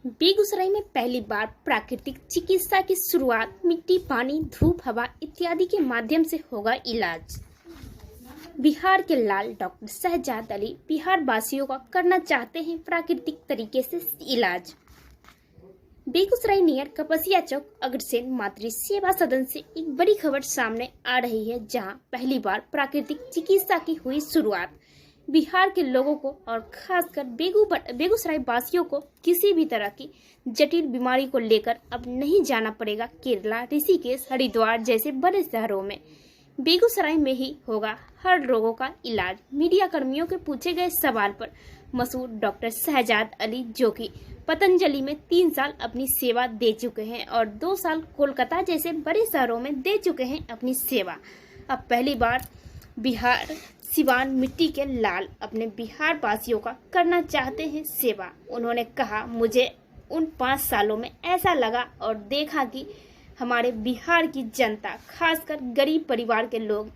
बेगूसराय में पहली बार प्राकृतिक चिकित्सा की शुरुआत। मिट्टी, पानी, धूप, हवा इत्यादि के माध्यम से होगा इलाज। बिहार के लाल डॉक्टर शहजाद अली बिहार वासियों का करना चाहते हैं प्राकृतिक तरीके से इलाज। बेगूसराय नियर कपसिया चौक अग्रसेन मातृ सेवा सदन से एक बड़ी खबर सामने आ रही है, जहां पहली बार प्राकृतिक चिकित्सा की हुई शुरुआत। बिहार के लोगों को और खासकर बेगूसराय वासियों को किसी भी तरह की जटिल बीमारी को लेकर अब नहीं जाना पड़ेगा केरला, ऋषिकेश, हरिद्वार जैसे बड़े शहरों में। बेगूसराय में ही होगा हर रोगों का इलाज। मीडिया कर्मियों के पूछे गए सवाल पर मशहूर डॉक्टर शहजाद अली, जो कि पतंजलि में 3 साल अपनी सेवा दे चुके हैं और 2 साल कोलकाता जैसे बड़े शहरों में दे चुके हैं अपनी सेवा, अब पहली बार बिहार सिवान मिट्टी के लाल अपने बिहार वासियों का करना चाहते हैं सेवा। उन्होंने कहा, मुझे उन 5 सालों में ऐसा लगा और देखा कि हमारे बिहार की जनता, खासकर गरीब परिवार के लोग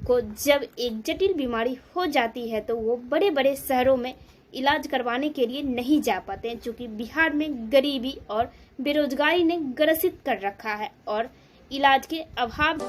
को जब एक जटिल बीमारी हो जाती है तो वो बड़े बड़े शहरों में इलाज करवाने के लिए नहीं जा पाते हैं, क्योंकि बिहार में गरीबी और बेरोजगारी ने ग्रसित कर रखा है और इलाज के अभाव।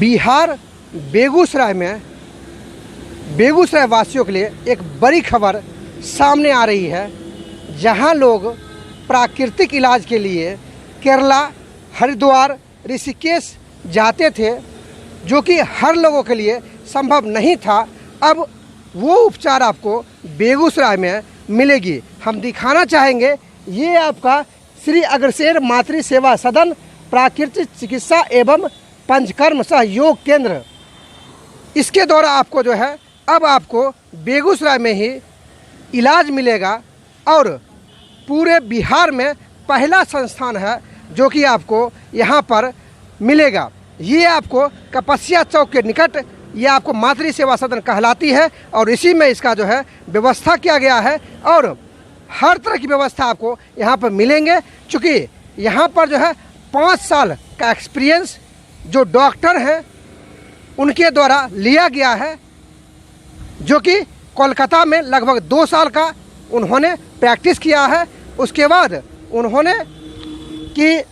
बिहार बेगूसराय में बेगूसराय वासियों के लिए एक बड़ी खबर सामने आ रही है, जहां लोग प्राकृतिक इलाज के लिए केरला, हरिद्वार, ऋषिकेश जाते थे, जो कि हर लोगों के लिए संभव नहीं था। अब वो उपचार आपको बेगूसराय में मिलेगी। हम दिखाना चाहेंगे, ये आपका श्री अग्रसेन मातृ सेवा सदन प्राकृतिक चिकित्सा एवं पंचकर्म सहयोग केंद्र, इसके द्वारा आपको जो है अब आपको बेगूसराय में ही इलाज मिलेगा और पूरे बिहार में पहला संस्थान है जो कि आपको यहाँ पर मिलेगा। ये आपको कपसिया चौक के निकट ये आपको मातृ सेवा सदन कहलाती है और इसी में इसका जो है व्यवस्था किया गया है और हर तरह की व्यवस्था आपको यहाँ पर मिलेंगे। चूँकि यहाँ पर जो है 5 साल का एक्सपीरियंस जो डॉक्टर हैं उनके द्वारा लिया गया है, जो कि कोलकाता में लगभग 2 साल का उन्होंने प्रैक्टिस किया है। उसके बाद उन्होंने कि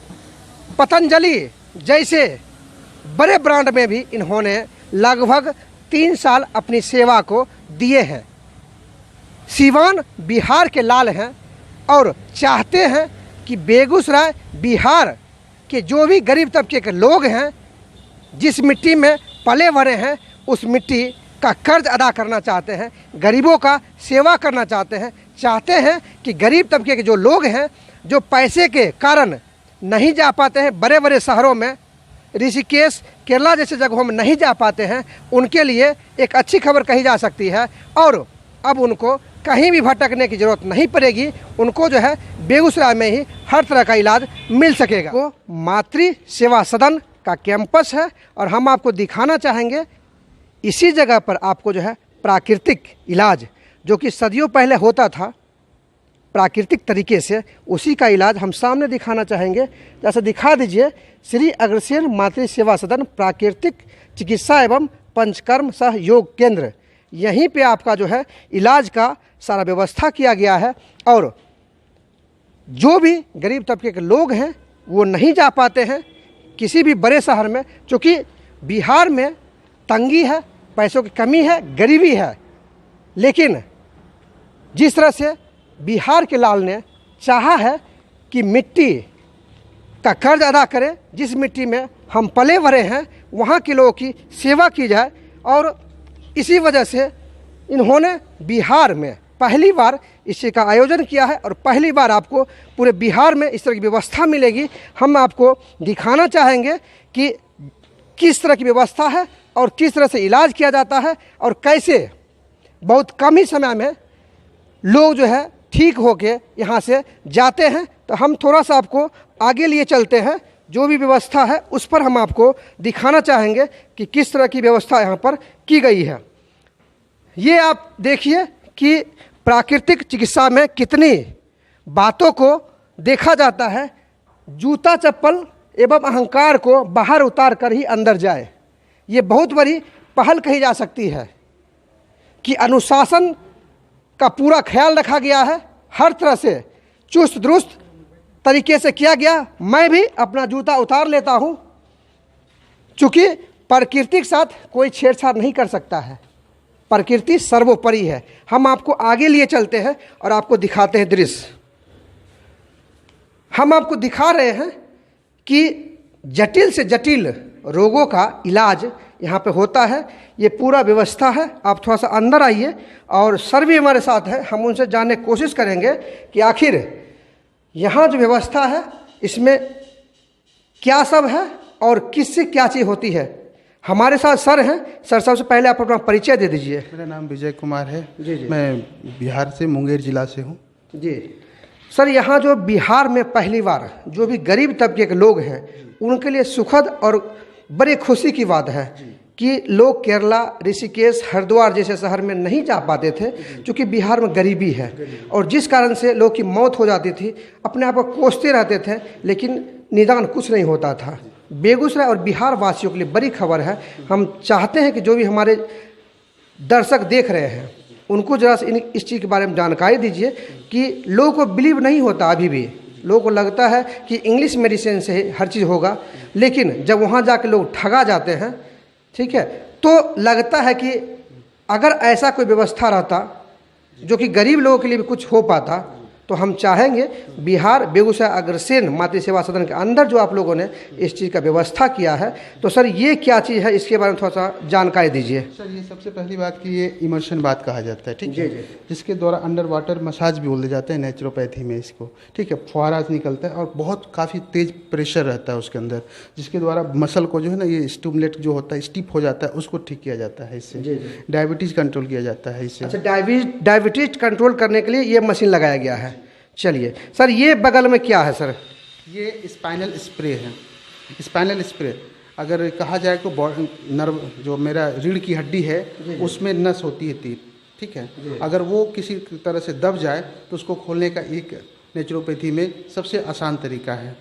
पतंजलि जैसे बड़े ब्रांड में भी इन्होंने लगभग 3 साल अपनी सेवा को दिए हैं। सिवान बिहार के लाल हैं और चाहते हैं कि बेगूसराय बिहार के जो भी गरीब तबके के लोग हैं, जिस मिट्टी में पले भरे हैं, उस मिट्टी का कर्ज अदा करना चाहते हैं, गरीबों का सेवा करना चाहते हैं कि गरीब तबके के जो लोग हैं, जो पैसे के कारण नहीं जा पाते हैं, बड़े बड़े शहरों में, ऋषिकेश, केरला जैसे जगहों में नहीं जा पाते हैं, उनके लिए एक अच्छी खबर कही जा सकती है और अब उनको कहीं भी भटकने की ज़रूरत नहीं पड़ेगी। उनको जो है बेगूसराय में ही हर तरह का इलाज मिल सकेगा। वो मातृ सेवा सदन का कैंपस है और हम आपको दिखाना चाहेंगे, इसी जगह पर आपको जो है प्राकृतिक इलाज, जो कि सदियों पहले होता था प्राकृतिक तरीके से, उसी का इलाज हम सामने दिखाना चाहेंगे। जैसे दिखा दीजिए, श्री अग्रसेन मातृ सेवा सदन प्राकृतिक चिकित्सा एवं पंचकर्म सहयोग केंद्र, यहीं पे आपका जो है इलाज का सारा व्यवस्था किया गया है और जो भी गरीब तबके के लोग हैं वो नहीं जा पाते हैं किसी भी बड़े शहर में, क्योंकि बिहार में तंगी है, पैसों की कमी है, गरीबी है। लेकिन जिस तरह से बिहार के लाल ने चाहा है कि मिट्टी का कर्ज अदा करें, जिस मिट्टी में हम पले भरे हैं वहाँ के लोगों की सेवा की जाए, और इसी वजह से इन्होंने बिहार में पहली बार इसी का आयोजन किया है और पहली बार आपको पूरे बिहार में इस तरह की व्यवस्था मिलेगी। हम आपको दिखाना चाहेंगे कि किस तरह की व्यवस्था है और किस तरह से इलाज किया जाता है और कैसे बहुत कम ही समय में लोग जो है ठीक होके यहाँ से जाते हैं तो हम थोड़ा सा आपको आगे लिए चलते हैं। जो भी व्यवस्था है उस पर हम आपको दिखाना चाहेंगे कि किस तरह की व्यवस्था यहाँ पर की गई है। ये आप देखिए कि प्राकृतिक चिकित्सा में कितनी बातों को देखा जाता है। जूता चप्पल एवं अहंकार को बाहर उतार कर ही अंदर जाए, ये बहुत बड़ी पहल कही जा सकती है कि अनुशासन का पूरा ख्याल रखा गया है, हर तरह से चुस्त दुरुस्त तरीके से किया गया। मैं भी अपना जूता उतार लेता हूँ, चूँकि प्रकृति के साथ कोई छेड़छाड़ नहीं कर सकता है, प्रकृति सर्वोपरि है। हम आपको आगे लिए चलते हैं और आपको दिखाते हैं दृश्य। हम आपको दिखा रहे हैं कि जटिल से जटिल रोगों का इलाज यहाँ पे होता है। ये पूरा व्यवस्था है। आप थोड़ा सा अंदर आइए और सर भी हमारे साथ है, हम उनसे जानने की कोशिश करेंगे कि आखिर यहाँ जो व्यवस्था है इसमें क्या सब है और किससे क्या चीज़ होती है। हमारे साथ सर हैं। सर, सबसे पहले आप अपना परिचय दे दीजिए। मेरा नाम विजय कुमार है जी जी। मैं बिहार से मुंगेर जिला से हूँ जी सर, यहाँ जो बिहार में पहली बार जो भी गरीब तबके के लोग हैं उनके लिए सुखद और बड़ी खुशी की बात है कि लोग केरला, ऋषिकेश, हरिद्वार जैसे शहर में नहीं जा पाते थे, क्योंकि बिहार में गरीबी है और जिस कारण से लोग की मौत हो जाती थी। अपने आप को कोसते रहते थे लेकिन निदान कुछ नहीं होता था। बेगूसराय और बिहार वासियों के लिए बड़ी खबर है। हम चाहते हैं कि जो भी हमारे दर्शक देख रहे हैं उनको जरा इस चीज़ के बारे में जानकारी दीजिए कि लोगों को बिलीव नहीं होता। अभी भी लोगों को लगता है कि इंग्लिश मेडिसिन से हर चीज़ होगा, लेकिन जब वहाँ जाके लोग ठगा जाते हैं, ठीक है, तो लगता है कि अगर ऐसा कोई व्यवस्था रहता जो कि गरीब लोगों के लिए भी कुछ हो पाता, तो हम चाहेंगे बिहार बेगूसराय अग्रसेन मातृ सेवा सदन के अंदर जो आप लोगों ने इस चीज़ का व्यवस्था किया है, तो सर ये क्या चीज़ है, इसके बारे में थोड़ा सा जानकारी दीजिए। सर, ये सबसे पहली बात कि ये इमर्शन बात कहा जाता है, ठीक जी है, जी। जिसके द्वारा अंडर वाटर मसाज भी बोले जाते हैं नेचुरोपैथी में इसको, ठीक है। फुहारा निकलता है और बहुत काफ़ी तेज प्रेशर रहता है उसके अंदर, जिसके द्वारा मसल को जो है ना ये स्टिमुलेट जो होता है, स्टिफ हो जाता है, उसको ठीक किया जाता है इससे। डायबिटीज़ कंट्रोल किया जाता है इससे। अच्छा, डायबिटीज कंट्रोल करने के लिए ये मशीन लगाया गया है। चलिए सर, ये बगल में क्या है सर? ये स्पाइनल स्प्रे है। स्पाइनल स्प्रे अगर कहा जाए तो नर्व जो मेरा रीढ़ की हड्डी है उसमें नस होती है तीर, ठीक है, अगर वो किसी तरह से दब जाए तो उसको खोलने का एक नेचुरोपैथी में सबसे आसान तरीका है।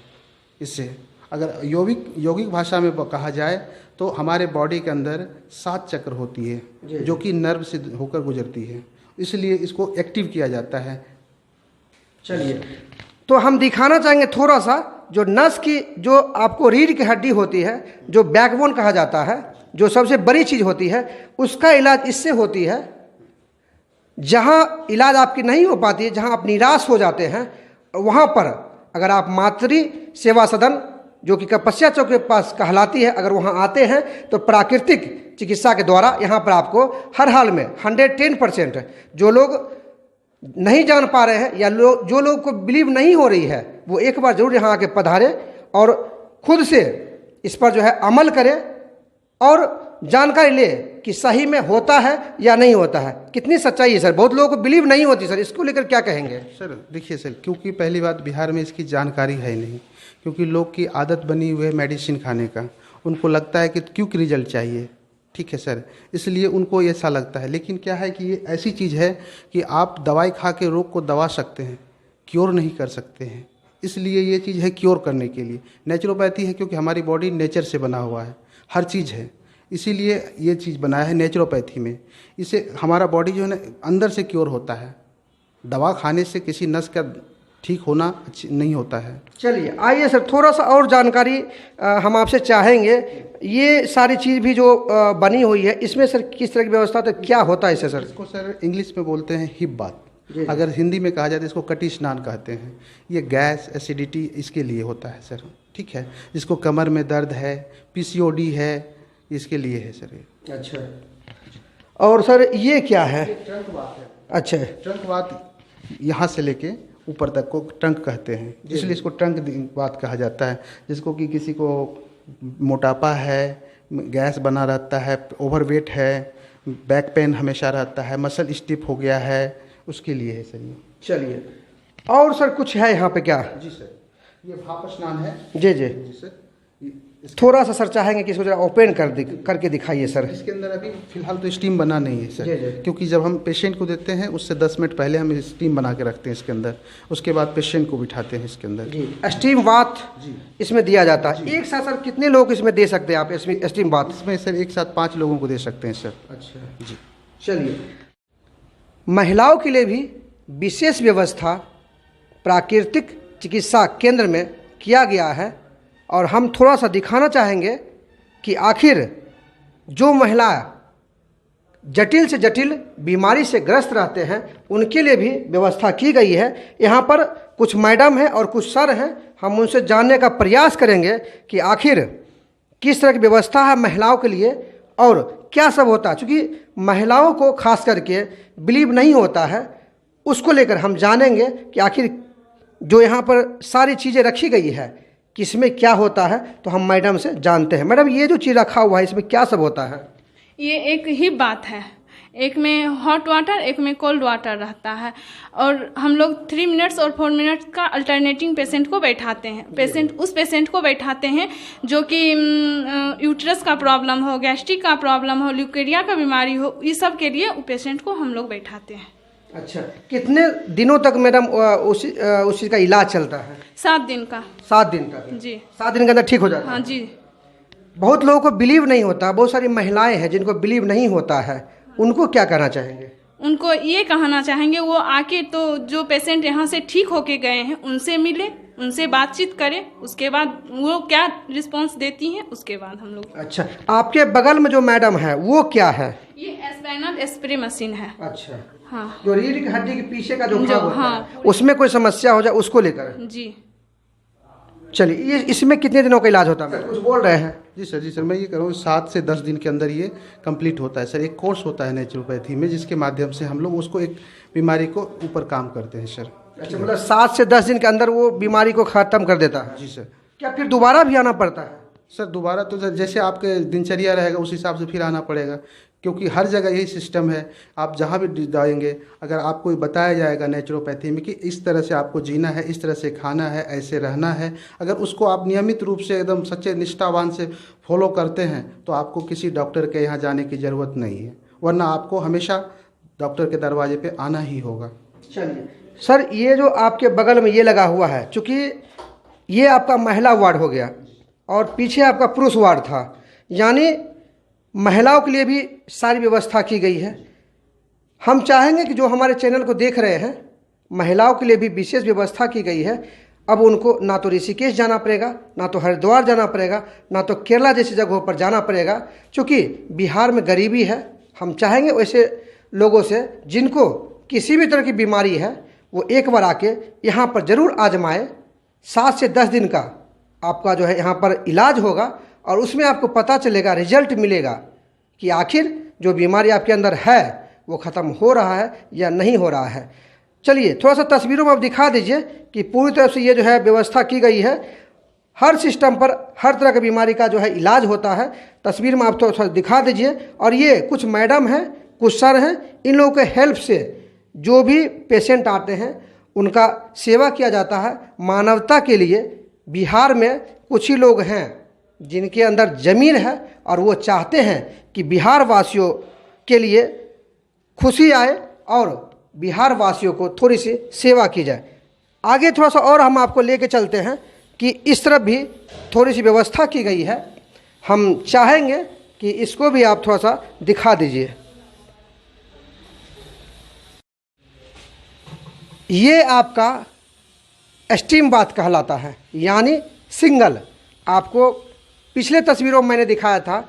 इससे अगर यौगिक भाषा में कहा जाए तो हमारे बॉडी के अंदर 7 चक्र होती है जो कि नर्व से होकर गुजरती है, इसलिए इसको एक्टिव किया जाता है। चलिए, तो हम दिखाना चाहेंगे थोड़ा सा जो नस की जो आपको रीढ़ की हड्डी होती है, जो बैकबोन कहा जाता है, जो सबसे बड़ी चीज़ होती है, उसका इलाज इससे होती है। जहाँ इलाज आपकी नहीं हो पाती है, जहाँ आप निराश हो जाते हैं, वहाँ पर अगर आप मातृ सेवा सदन जो कि कपस्या चौक के पास कहलाती है, अगर वहाँ आते हैं तो प्राकृतिक चिकित्सा के द्वारा यहाँ पर आपको हर हाल में 110% जो लोग नहीं जान पा रहे हैं या जो लोग को बिलीव नहीं हो रही है, वो एक बार जरूर यहाँ आके पधारे और खुद से इस पर जो है अमल करे और जानकारी ले कि सही में होता है या नहीं होता है। कितनी सच्चाई है सर? बहुत लोगों को बिलीव नहीं होती सर, इसको लेकर क्या कहेंगे? सर देखिए सर, क्योंकि पहली बात बिहार में इसकी जानकारी है नहीं, क्योंकि लोग की आदत बनी हुई है मेडिसिन खाने का, उनको लगता है कि क्विक रिजल्ट चाहिए, ठीक है सर, इसलिए उनको ऐसा लगता है। लेकिन क्या है कि ये ऐसी चीज़ है कि आप दवाई खा के रोग को दबा सकते हैं, क्योर नहीं कर सकते हैं। इसलिए ये चीज़ है क्योर करने के लिए। नेचुरोपैथी है क्योंकि हमारी बॉडी नेचर से बना हुआ है, हर चीज़ है, इसीलिए ये चीज़ बनाया है नेचुरोपैथी में। इससे हमारा बॉडी जो है ना अंदर से क्योर होता है, दवा खाने से किसी नस का ठीक होना नहीं होता है। चलिए आइए सर, थोड़ा सा और जानकारी हम आपसे चाहेंगे। ये सारी चीज़ भी जो बनी हुई है, इसमें सर किस तरह की व्यवस्था, तो क्या होता है इससे सर? इसको सर इंग्लिश में बोलते हैं हिप बात, अगर हिंदी में कहा जाए तो इसको कटी स्नान कहते हैं। ये गैस एसिडिटी इसके लिए होता है सर, ठीक है। जिसको कमर में दर्द है, PCOD है, इसके लिए है सर ये। अच्छा, और सर ये क्या है? ट्रंक बात है। अच्छा, ट्रंक बात यहाँ से लेके ऊपर तक को ट्रंक कहते हैं, इसलिए इसको ट्रंक बात कहा जाता है। जिसको कि किसी को मोटापा है, गैस बना रहता है, ओवरवेट है, बैक पेन हमेशा रहता है, मसल स्टिफ हो गया है, उसके लिए है सर ये। चलिए और सर कुछ है यहाँ पे क्या? जी सर, ये भाप स्नान है। जी जी जी सर, थोड़ा सा सर चाहेंगे कि इसको जरा ओपन करके दिखाइए सर। इसके अंदर अभी फिलहाल तो स्टीम बना नहीं है जी, सर, जी। क्योंकि जब हम पेशेंट को देते हैं उससे 10 मिनट पहले हम स्टीम बना के रखते हैं इसके अंदर, उसके बाद पेशेंट को बिठाते हैं इसके अंदर। जी स्टीम बाथ जी इसमें दिया जाता है। एक साथ सर कितने लोग इसमें दे सकते हैं आप स्टीम बाथ? इसमें सर एक साथ 5 लोगों को दे सकते हैं सर। अच्छा जी चलिए, महिलाओं के लिए भी विशेष व्यवस्था प्राकृतिक चिकित्सा केंद्र में किया गया है और हम थोड़ा सा दिखाना चाहेंगे कि आखिर जो महिला जटिल से जटिल बीमारी से ग्रस्त रहते हैं उनके लिए भी व्यवस्था की गई है। यहाँ पर कुछ मैडम हैं और कुछ सर हैं, हम उनसे जानने का प्रयास करेंगे कि आखिर किस तरह की व्यवस्था है महिलाओं के लिए और क्या सब होता है। चूँकि महिलाओं को खास करके बिलीव नहीं होता है, उसको लेकर हम जानेंगे कि आखिर जो यहाँ पर सारी चीज़ें रखी गई है किसमें क्या होता है। तो हम मैडम से जानते हैं। मैडम, ये जो चीज़ रखा हुआ है इसमें क्या सब होता है? ये एक ही बात है, एक में हॉट वाटर एक में कोल्ड वाटर रहता है और हम लोग 3 मिनट्स और 4 मिनट्स का अल्टरनेटिंग पेशेंट को बैठाते हैं। उस पेशेंट को बैठाते हैं जो कि यूट्रस का प्रॉब्लम हो, गैस्ट्रिक का प्रॉब्लम हो, ल्यूकेरिया का बीमारी हो, इस सब के लिए पेशेंट को हम लोग बैठाते हैं। अच्छा, कितने दिनों तक मैडम उस चीज़ का इलाज चलता है? 7 दिन का। 7 दिन तक? जी 7 दिन के अंदर ठीक हो जाता है? हाँ जी। बहुत लोगों को बिलीव नहीं होता, बहुत सारी महिलाएं हैं जिनको बिलीव नहीं होता है, उनको क्या कहना चाहेंगे? उनको ये कहना चाहेंगे वो आके तो जो पेशेंट यहाँ से ठीक होके गए हैं उनसे मिले, उनसे बातचीत करें, उसके बाद वो क्या रिस्पांस देती हैं उसके बाद हम लोग। अच्छा, आपके बगल में जो मैडम है वो क्या है? ये स्पाइनल स्प्रे मशीन है। अच्छा, हाँ जो रीढ़ की हड्डी के पीछे का जो भाग होता हाँ है, उसमें कोई समस्या हो जाए उसको लेकर? जी। चलिए, ये इसमें कितने दिनों का इलाज होता है? कुछ बोल रहे हैं? जी सर, मैं ये कह रहा हूँ 7 से 10 दिन के अंदर ये कंप्लीट होता है सर। एक कोर्स होता है नेचुरोपैथी में जिसके माध्यम से हम लोग उसको एक बीमारी को ऊपर काम करते हैं सर। अच्छा, मतलब 7 से 10 दिन के अंदर वो बीमारी को ख़त्म कर देता है? जी सर। क्या फिर दोबारा भी आना पड़ता है? सर दोबारा तो सर जैसे आपके दिनचर्या रहेगा उस हिसाब से फिर आना पड़ेगा, क्योंकि हर जगह यही सिस्टम है। आप जहाँ भी जाएंगे अगर आपको बताया जाएगा नेचुरोपैथी में कि इस तरह से आपको जीना है, इस तरह से खाना है, ऐसे रहना है, अगर उसको आप नियमित रूप से एकदम सच्चे निष्ठावान से फॉलो करते हैं तो आपको किसी डॉक्टर के यहाँ जाने की ज़रूरत नहीं है, वरना आपको हमेशा डॉक्टर के दरवाजे पे आना ही होगा। चलिए सर, ये जो आपके बगल में ये लगा हुआ है, चूँकि ये आपका महिला वार्ड हो गया और पीछे आपका पुरुष वार्ड था, यानी महिलाओं के लिए भी सारी व्यवस्था की गई है। हम चाहेंगे कि जो हमारे चैनल को देख रहे हैं, महिलाओं के लिए भी विशेष व्यवस्था की गई है। अब उनको ना तो ऋषिकेश जाना पड़ेगा, ना तो हरिद्वार जाना पड़ेगा, ना तो केरला जैसी जगहों पर जाना पड़ेगा। चूँकि बिहार में गरीबी है, हम चाहेंगे वैसे लोगों से जिनको किसी भी तरह की बीमारी है वो एक बार आके यहाँ पर ज़रूर आजमाए। 7 से 10 दिन का आपका जो है यहाँ पर इलाज होगा और उसमें आपको पता चलेगा, रिजल्ट मिलेगा कि आखिर जो बीमारी आपके अंदर है वो ख़त्म हो रहा है या नहीं हो रहा है। चलिए, थोड़ा सा तस्वीरों में आप दिखा दीजिए कि पूरी तरह से ये जो है व्यवस्था की गई है। हर सिस्टम पर हर तरह की बीमारी का जो है इलाज होता है। तस्वीर में आप थोड़ा सा दिखा दीजिए। और ये कुछ मैडम हैं, कुछ सर हैं, इन लोगों के हेल्प से जो भी पेशेंट आते हैं उनका सेवा किया जाता है। मानवता के लिए बिहार में कुछ ही लोग हैं जिनके अंदर ज़मीन है और वो चाहते हैं कि बिहार वासियों के लिए खुशी आए और बिहार वासियों को थोड़ी सी सेवा की जाए। आगे थोड़ा सा और हम आपको लेके चलते हैं कि इस तरफ भी थोड़ी सी व्यवस्था की गई है। हम चाहेंगे कि इसको भी आप थोड़ा सा दिखा दीजिए। ये आपका स्टीम बाथ कहलाता है, यानी सिंगल। आपको पिछले तस्वीरों में मैंने दिखाया था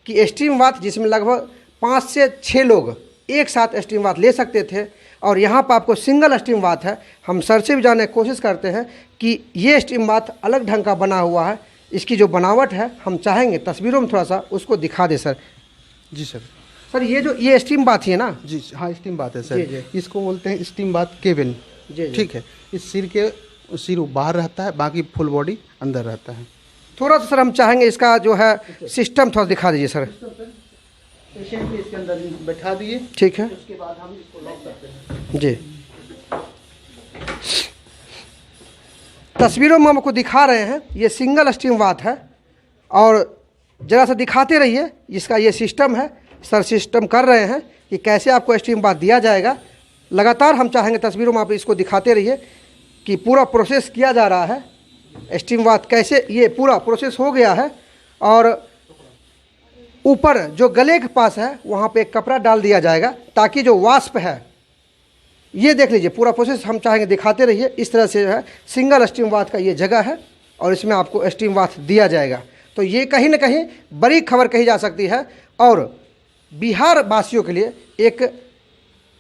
कि स्टीम बाथ जिसमें लगभग 5 से 6 लोग एक साथ स्टीम बाथ ले सकते थे, और यहाँ पर आपको सिंगल स्टीम बाथ है। हम सर से भी जानने की कोशिश करते हैं कि ये स्टीम बाथ अलग ढंग का बना हुआ है। इसकी जो बनावट है हम चाहेंगे तस्वीरों में थोड़ा सा उसको दिखा दे सर। जी सर। सर, ये जो ये स्टीम बाथ है ना? जी हाँ, स्टीम बाथ है सर। जी। इसको बोलते हैं स्टीम बाथ केबिन। जी। ठीक है। इस सिर बाहर रहता है, बाकी फुल बॉडी अंदर रहता है। थोड़ा सा सर हम चाहेंगे इसका जो है सिस्टम थोड़ा दिखा दीजिए सर। पेशेंट भी इसके अंदर बैठा दिए, ठीक है। उसके बाद हम इसको लॉक करते हैं। जी। तस्वीरों में हम आपको दिखा रहे हैं, ये सिंगल स्टीम बाथ है। और ज़रा सा दिखाते रहिए, इसका ये सिस्टम है, सर सिस्टम कर रहे हैं कि कैसे आपको स्टीम बाथ दिया जाएगा। लगातार हम चाहेंगे तस्वीरों में आप इसको दिखाते रहिए कि पूरा प्रोसेस किया जा रहा है। स्टीम बाथ कैसे, ये पूरा प्रोसेस हो गया है। और ऊपर जो गले के पास है वहाँ पे एक कपड़ा डाल दिया जाएगा ताकि जो वाष्प है, ये देख लीजिए पूरा प्रोसेस हम चाहेंगे दिखाते रहिए। इस तरह से जो है सिंगल स्टीम बाथ का ये जगह है और इसमें आपको स्टीम बाथ दिया जाएगा। तो ये कहीं ना कहीं बड़ी खबर कही जा सकती है और बिहार वासियों के लिए एक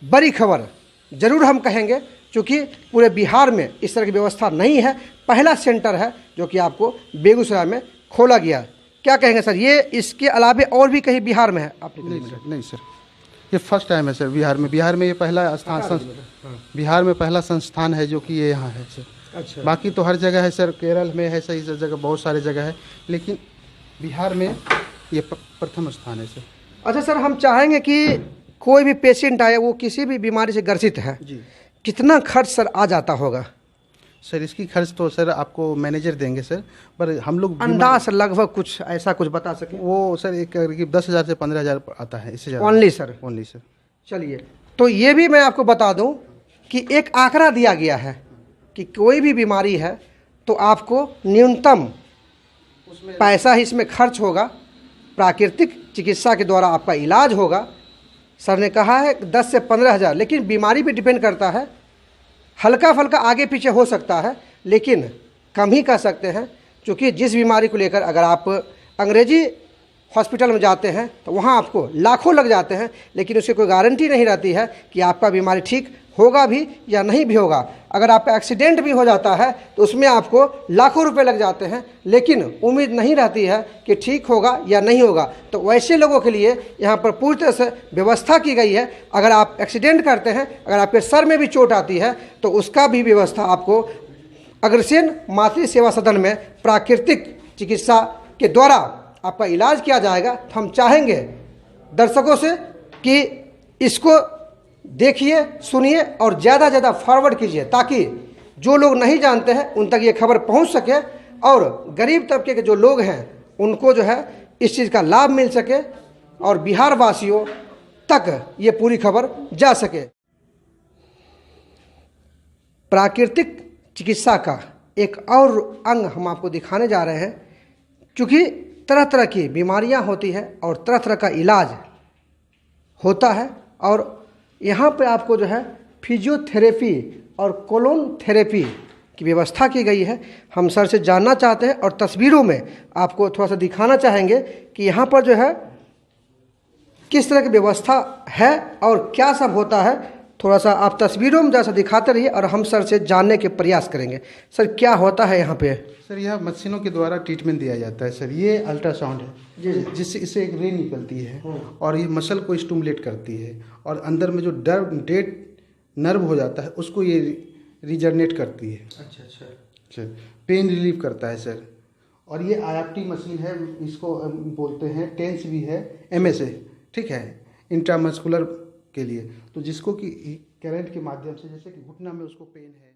बड़ी खबर ज़रूर हम कहेंगे, क्योंकि पूरे बिहार में इस तरह की व्यवस्था नहीं है। पहला सेंटर है जो कि आपको बेगूसराय में खोला गया। क्या कहेंगे सर, ये इसके अलावे और भी कहीं बिहार में है? आप नहीं सर, ये फर्स्ट टाइम है सर बिहार में ये पहला स्थान, बिहार में पहला संस्थान है जो कि ये यहाँ है सर। अच्छा, बाकी तो हर जगह है सर, केरल में है सही जगह, बहुत सारे जगह है, लेकिन बिहार में ये प्रथम स्थान है सर। अच्छा सर, हम चाहेंगे कि कोई भी पेशेंट आए, वो किसी भी बीमारी से ग्रसित है जी, कितना खर्च सर आ जाता होगा? सर इसकी खर्च तो सर आपको मैनेजर देंगे सर, पर हम लोग अंदाज लगभग कुछ ऐसा कुछ बता सकें? वो सर एक करीब 10,000 से 15,000 आता है, इससे ज़्यादा ओनली सर? Only sir. चलिए, तो ये भी मैं आपको बता दूं कि एक आंकड़ा दिया गया है कि कोई भी बीमारी है तो आपको न्यूनतम पैसा ही इसमें खर्च होगा। प्राकृतिक चिकित्सा के द्वारा आपका इलाज होगा। सर ने कहा है 10 से 15,000, लेकिन बीमारी पे डिपेंड करता है। हल्का फल्का आगे पीछे हो सकता है, लेकिन कम ही कह सकते हैं, क्योंकि जिस बीमारी को लेकर अगर आप अंग्रेजी हॉस्पिटल में जाते हैं तो वहाँ आपको लाखों लग जाते हैं, लेकिन उसकी कोई गारंटी नहीं रहती है कि आपका बीमारी ठीक होगा भी या नहीं भी होगा। अगर आपका एक्सीडेंट भी हो जाता है तो उसमें आपको लाखों रुपए लग जाते हैं, लेकिन उम्मीद नहीं रहती है कि ठीक होगा या नहीं होगा। तो वैसे लोगों के लिए यहाँ पर पूरी तरह से व्यवस्था की गई है। अगर आप एक्सीडेंट करते हैं, अगर आपके सर में भी चोट आती है, तो उसका भी व्यवस्था आपको अग्रसेन मातृ सेवा सदन में प्राकृतिक चिकित्सा के द्वारा आपका इलाज किया जाएगा। तो हम चाहेंगे दर्शकों से कि इसको देखिए, सुनिए और ज़्यादा ज़्यादा फॉरवर्ड कीजिए, ताकि जो लोग नहीं जानते हैं उन तक ये खबर पहुंच सके और गरीब तबके के जो लोग हैं उनको जो है इस चीज़ का लाभ मिल सके और बिहार वासियों तक ये पूरी खबर जा सके। प्राकृतिक चिकित्सा का एक और अंग हम आपको दिखाने जा रहे हैं, क्योंकि तरह तरह की बीमारियां होती हैं और तरह तरह का इलाज होता है। और यहाँ पे आपको जो है फिजियोथेरेपी और कोलोन थेरेपी की व्यवस्था की गई है। हम सर से जानना चाहते हैं और तस्वीरों में आपको थोड़ा सा दिखाना चाहेंगे कि यहाँ पर जो है किस तरह की व्यवस्था है और क्या सब होता है। थोड़ा सा आप तस्वीरों में जैसा दिखाते रहिए और हम सर से जानने के प्रयास करेंगे। सर, क्या होता है यहाँ पे? सर यह मशीनों के द्वारा ट्रीटमेंट दिया जाता है सर। ये अल्ट्रासाउंड है जिससे इससे एक रे निकलती है और ये मसल को स्टिमुलेट करती है और अंदर में जो डेड नर्व हो जाता है उसको ये रिजनरेट करती है। अच्छा अच्छा सर, पेन रिलीव करता है सर। और ये IFT मशीन है, इसको बोलते हैं, टेंस भी है, MSA, ठीक है, इंट्रामस्कुलर के लिए। तो जिसको कि करंट के माध्यम से, जैसे कि घुटना में उसको पेन है